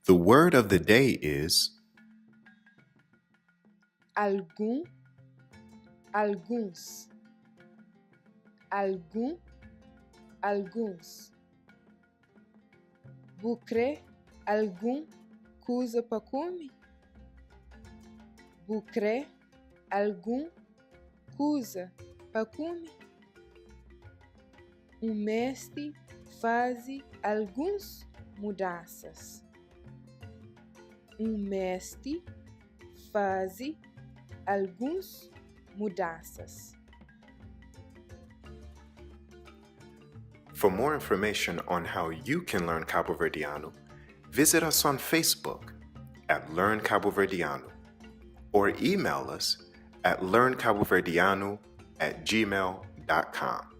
The word of the day is ALGUN, alguns. ALGUN, alguns. Bucre, algum coisa para comer? Bucre, algum coisa para comer? Mestre faz alguns mudanças. Mestre faz alguns mudanças. For more information on how you can learn Caboverdianu, visit us on Facebook at Learn Kabuverdianu or email us at learnkabuverdianu@gmail.com.